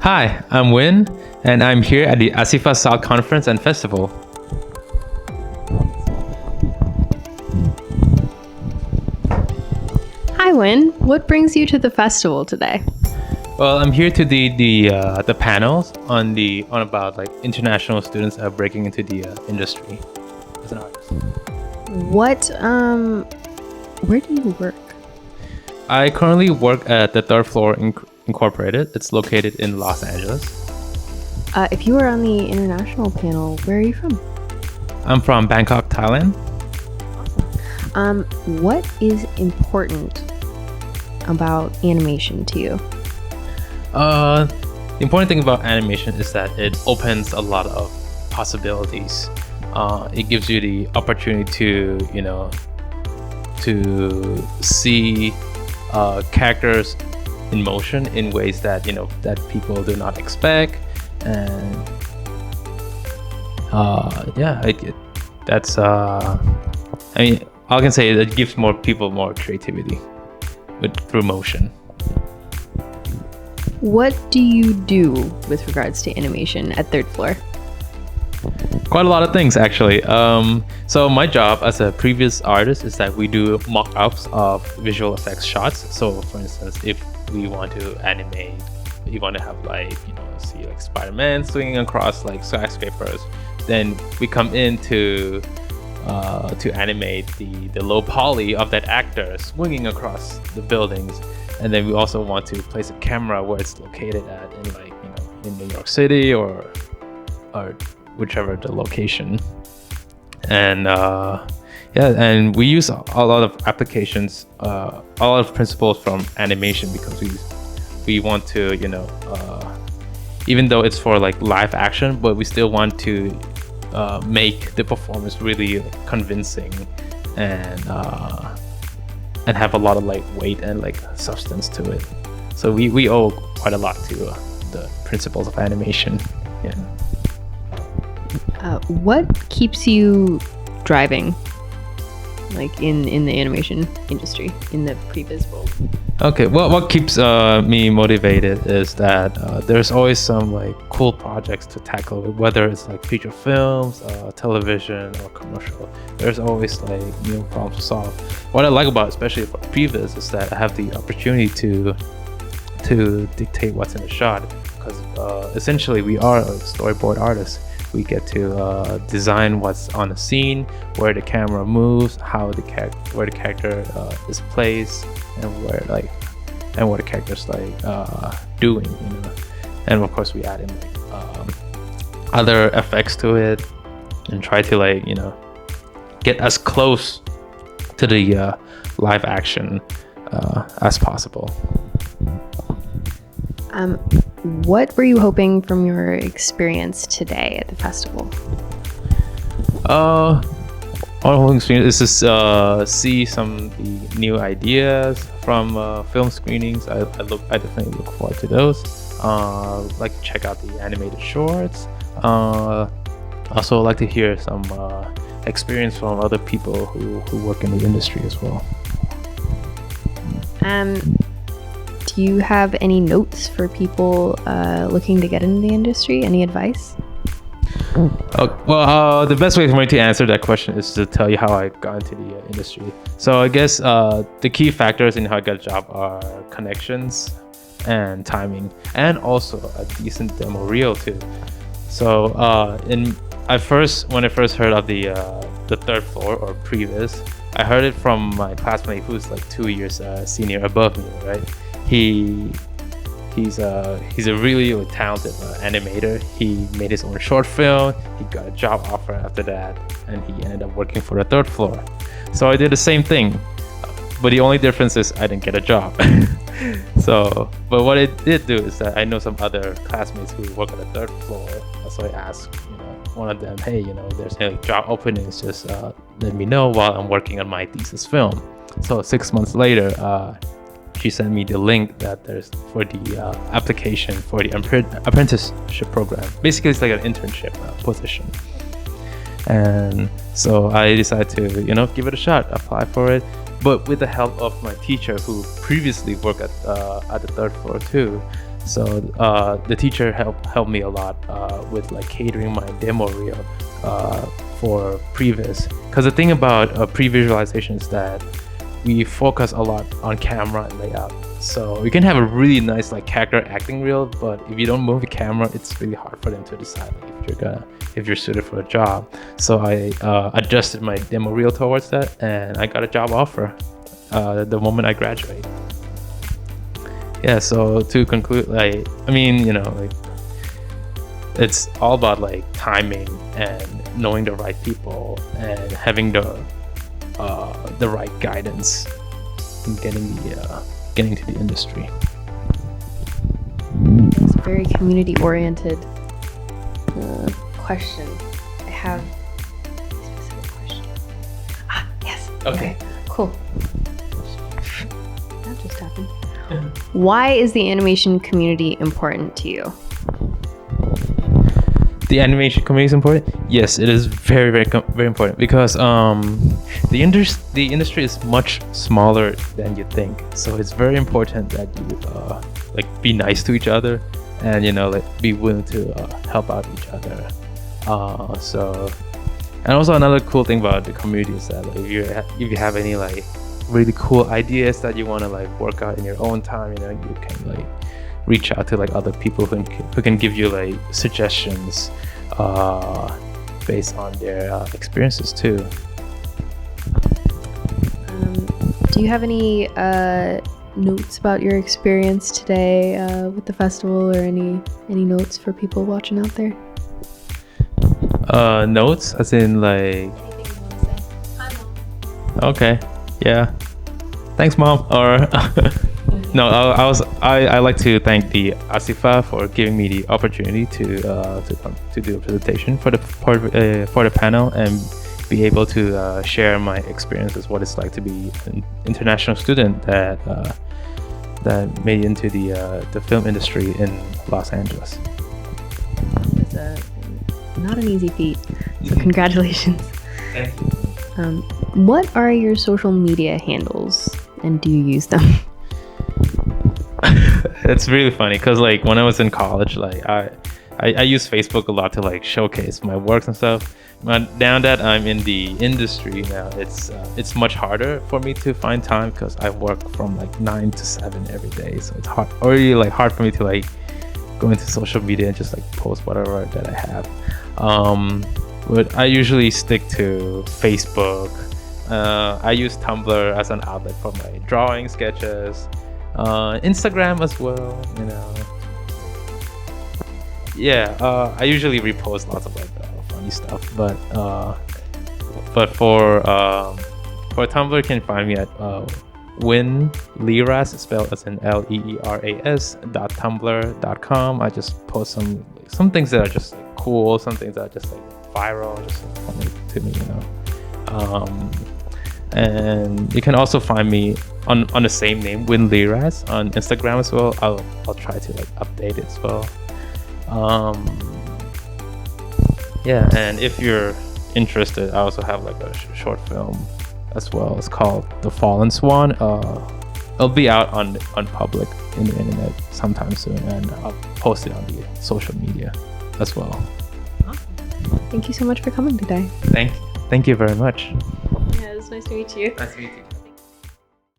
Hi, I'm Win, and I'm here at the ASIFA-South Conference and Festival. Hi, Win. What brings you to the festival today? Well, I'm here to the panels on about like international students breaking into the industry as an artist. Where do you work? I currently work at the Third Floor Incorporated. It's located in Los Angeles. If you were on the international panel, where are you from? I'm from Bangkok, Thailand. What is important about animation to you? The important thing about animation is that it opens a lot of possibilities. It gives you the opportunity to see characters in motion in ways that that people do not expect, and that's I can say that it gives more people more creativity through motion. What do you do with regards to animation at Third Floor? Quite a lot of things, actually. So my job as a previous artist is that we do mock-ups of visual effects shots. So for instance, if we want to animate, you want to have see Spider-Man swinging across like skyscrapers, then we come in to animate the low poly of that actor swinging across the buildings. And then we also want to place a camera where it's located at in New York City or whichever the location. And and we use a lot of applications, a lot of principles from animation, because we want to even though it's for like live action, but we still want to make the performance really convincing and have a lot of like weight and like substance to it. So we owe quite a lot to the principles of animation. Yeah. What keeps you driving, like in the animation industry, in the previs world? Okay, well, what keeps me motivated is that there's always some like cool projects to tackle, whether it's like feature films, television, or commercial. There's always like new problems to solve. What I like about, especially for previs, is that I have the opportunity to dictate what's in the shot, because essentially we are a storyboard artists. We get to design what's on the scene, where the camera moves, where the character is placed, and what the character's doing, And of course, we add in other effects to it, and try to get as close to the live action as possible. What were you hoping from your experience today at the festival? Our whole experience is to see some of the new ideas from film screenings. I definitely look forward to those. Like to check out the animated shorts. Also like to hear some experience from other people who work in the industry as well. Do you have any notes for people looking to get into the industry? Any advice? Well, the best way for me to answer that question is to tell you how I got into the industry. So I guess the key factors in how I got a job are connections and timing, and also a decent demo reel too. So when I first heard of the Third Floor or previs, I heard it from my classmate who's like 2 years senior above me, right? He's a really talented animator. He made his own short film. He got a job offer after that, and he ended up working for the Third Floor. So I did the same thing, but the only difference is I didn't get a job. But what it did do is that I know some other classmates who work at the Third Floor. So I asked one of them, hey, there's any job openings, just let me know while I'm working on my thesis film. So 6 months later, she sent me the link that there's for the application for the apprenticeship program. Basically, it's like an internship position. And so I decided to, give it a shot, apply for it. But with the help of my teacher, who previously worked at the Third Floor too, So the teacher helped me a lot with like catering my demo reel for previs. Because the thing about pre-visualization is that we focus a lot on camera and layout. So you can have a really nice like character acting reel, but if you don't move the camera, it's really hard for them to decide like, if you're suited for a job. So I adjusted my demo reel towards that, and I got a job offer the moment I graduated. Yeah, so to conclude, like, I mean, you know, like, it's all about like timing and knowing the right people and having the right guidance in getting to the industry. It's a very community-oriented question. I have a specific question. Yes. Okay. Cool. That just happened. Why is the animation community important to you? The animation community is important. Yes, it is very, very important because the industry is much smaller than you think. So it's very important that you like be nice to each other, and you know, like be willing to help out each other. And also another cool thing about the community is that like, if you have any like really cool ideas that you want to like work out in your own time, you know, you can like reach out to like other people who can give you like suggestions based on their experiences too. Do you have any notes about your experience today with the festival, or any notes for people watching out there? Notes as in like, Anything you want to say? Hi, Mom. okay, yeah, thanks mom. Or no, I like to thank the ASIFA for giving me the opportunity to come to do a presentation for the panel and be able to share my experiences, what it's like to be an international student that made it into the film industry in Los Angeles. It's not an easy feat, so congratulations. Thank you. What are your social media handles, and do you use them? It's really funny because like when I was in college, like I use Facebook a lot to like showcase my works and stuff. But now that I'm in the industry now, it's much harder for me to find time because I work from like 9 to 7 every day. So it's hard for me to like go into social media and just like post whatever that I have. But I usually stick to Facebook. I use Tumblr as an outlet for my drawing, sketches. Instagram as well, you know. Yeah, I usually repost lots of like funny stuff, but for Tumblr, you can find me at winleras, spelled as in leeras.tumblr.com. I just post some things that are just like cool, some things that are just like viral, just like, funny to me, you know. And you can also find me on the same name, Win Liras, on Instagram as well. I'll try to like update it as well. Yeah, and if you're interested, I also have like a short film as well. It's called The Fallen Swan. It'll be out on public in the internet sometime soon, and I'll post it on the social media as well. Thank you so much for coming today. Thank you very much. Yeah, it was nice to meet you. Nice to meet you.